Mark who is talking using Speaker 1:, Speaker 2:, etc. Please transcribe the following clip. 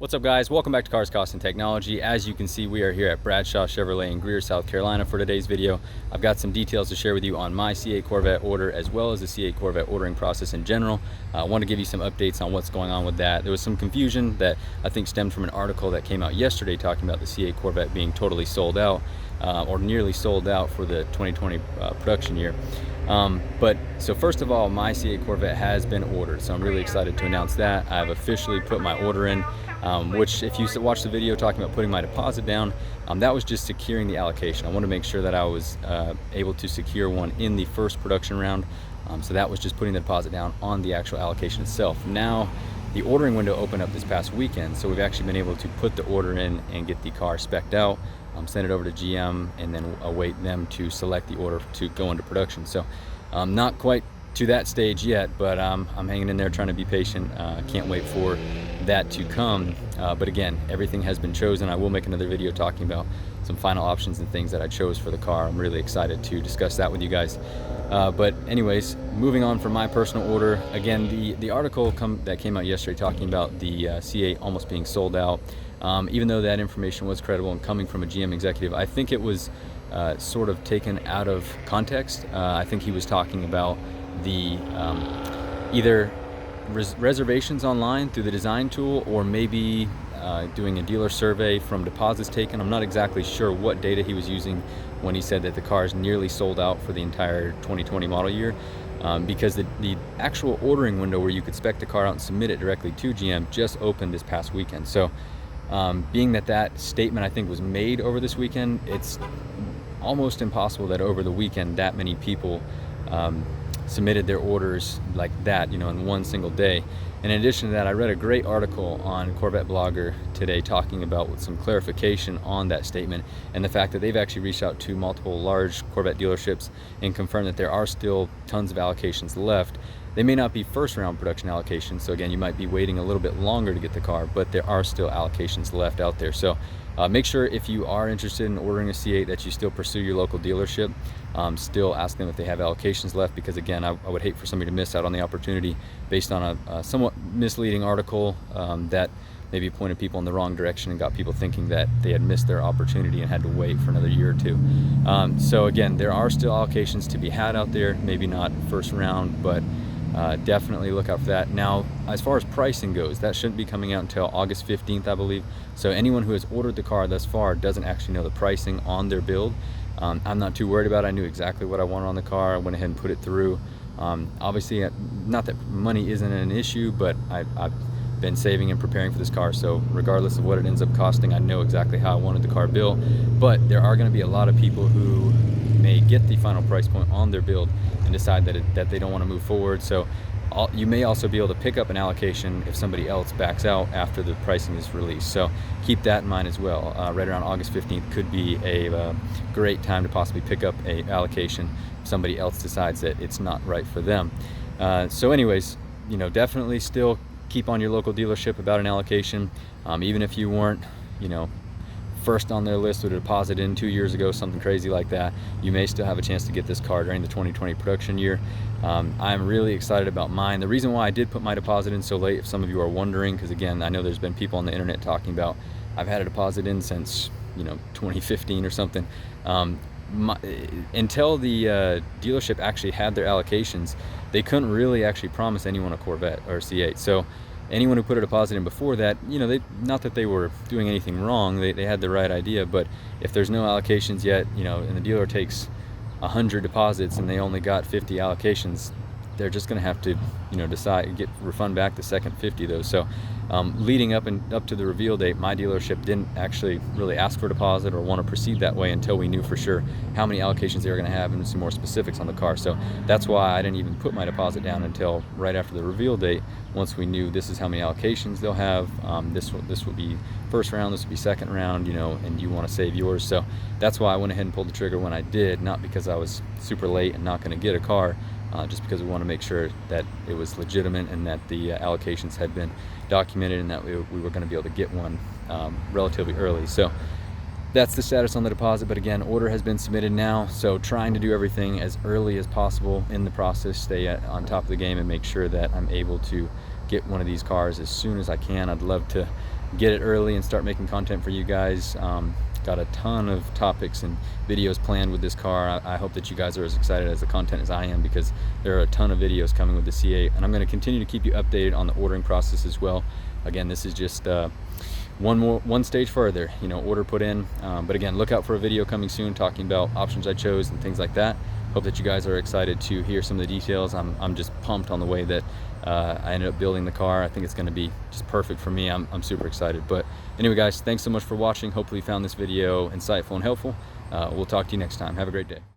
Speaker 1: What's up, guys? Welcome back to Cars, Cost, and Technology. As you can see, we are here at Bradshaw Chevrolet in Greer, South Carolina for today's video. I've got some details to share with you on my C8 Corvette order as well as the C8 Corvette ordering process in general. I want to give you some updates on what's going on with that. There was some confusion that I think stemmed from an article that came out yesterday talking about the C8 Corvette being totally sold out or nearly sold out for the 2020 production year. So first of all, my C8 Corvette has been ordered, so I'm really excited to announce that. I've officially put my order in, which if you watched the video talking about putting my deposit down, that was just securing the allocation. I wanted to make sure that I was able to secure one in the first production round, so that was just putting the deposit down on the actual allocation itself. Now, the ordering window opened up this past weekend, so we've actually been able to put the order in and get the car spec'd out, send it over to GM, and then await them to select the order to go into production. So not quite to that stage yet, but I'm hanging in there trying to be patient. Can't wait for that to come. But again, everything has been chosen. I will make another video talking about some final options and things that I chose for the car. I'm really excited to discuss that with you guys. But anyways, moving on from my personal order, again, the article that came out yesterday talking about the C8 almost being sold out, even though that information was credible and coming from a GM executive, I think it was sort of taken out of context. I think he was talking about the either reservations online through the design tool, or maybe doing a dealer survey from deposits taken. I'm not exactly sure what data he was using when he said that the car is nearly sold out for the entire 2020 model year, because the actual ordering window where you could spec the car out and submit it directly to GM just opened this past weekend. So being that statement I think was made over this weekend, it's almost impossible that over the weekend that many people submitted their orders like that, in one single day. And in addition to that, I read a great article on Corvette Blogger today talking about with some clarification on that statement and the fact that they've actually reached out to multiple large Corvette dealerships and confirmed that there are still tons of allocations left. They may not be first round production allocations, so again, you might be waiting a little bit longer to get the car, but there are still allocations left out there. So make sure if you are interested in ordering a C8 that you still pursue your local dealership. Still ask them if they have allocations left, because again, I would hate for somebody to miss out on the opportunity based on a somewhat misleading article that maybe pointed people in the wrong direction and got people thinking that they had missed their opportunity and had to wait for another year or two. So again, there are still allocations to be had out there, maybe not first round, but definitely look out for that. Now, as far as pricing goes, that shouldn't be coming out until August 15th, I believe. So anyone who has ordered the car thus far doesn't actually know the pricing on their build. I'm not too worried about it. I knew exactly what I wanted on the car. I went ahead and put it through. Obviously, not that money isn't an issue, but I've been saving and preparing for this car, so regardless of what it ends up costing, I know exactly how I wanted the car built. But there are going to be a lot of people who may get the final price point on their build and decide that they don't want to move forward. So you may also be able to pick up an allocation if somebody else backs out after the pricing is released. So keep that in mind as well. Right around August 15th could be a great time to possibly pick up a allocation if somebody else decides that it's not right for them. So anyways, definitely still keep on your local dealership about an allocation. Even if you weren't, first on their list with a deposit in 2 years ago, something crazy like that, you may still have a chance to get this car during the 2020 production year. I'm really excited about mine. The reason why I did put my deposit in so late, if some of you are wondering, because again, I know there's been people on the internet talking about I've had a deposit in since 2015 or something. Until the dealership actually had their allocations, they couldn't really actually promise anyone a Corvette or a C8. So anyone who put a deposit in before that, not that they were doing anything wrong, they had the right idea, but if there's no allocations yet, and the dealer takes 100 deposits and they only got 50 allocations, they're just going to have to, refund back the second 50 of those. So leading up to the reveal date, my dealership didn't actually really ask for a deposit or want to proceed that way until we knew for sure how many allocations they were going to have and some more specifics on the car. So that's why I didn't even put my deposit down until right after the reveal date. Once we knew this is how many allocations they'll have, this will be first round, this will be second round, and you want to save yours. So that's why I went ahead and pulled the trigger when I did, not because I was super late and not going to get a car, just because we want to make sure that it was legitimate and that the allocations had been documented and that we were going to be able to get one relatively early. So that's the status on the deposit. But again, order has been submitted now, so trying to do everything as early as possible in the process, stay on top of the game and make sure that I'm able to get one of these cars as soon as I can. I'd love to get it early and start making content for you guys. Got a ton of topics and videos planned with this car. I hope that you guys are as excited as the content as I am, because there are a ton of videos coming with the C8, and I'm going to continue to keep you updated on the ordering process as well. Again, this is just one stage further, you know, order put in. But again, look out for a video coming soon talking about options I chose and things like that. Hope that you guys are excited to hear some of the details. I'm just pumped on the way that I ended up building the car. I think it's going to be just perfect for me. I'm super excited. But anyway, guys, thanks so much for watching. Hopefully you found this video insightful and helpful. We'll talk to you next time. Have a great day.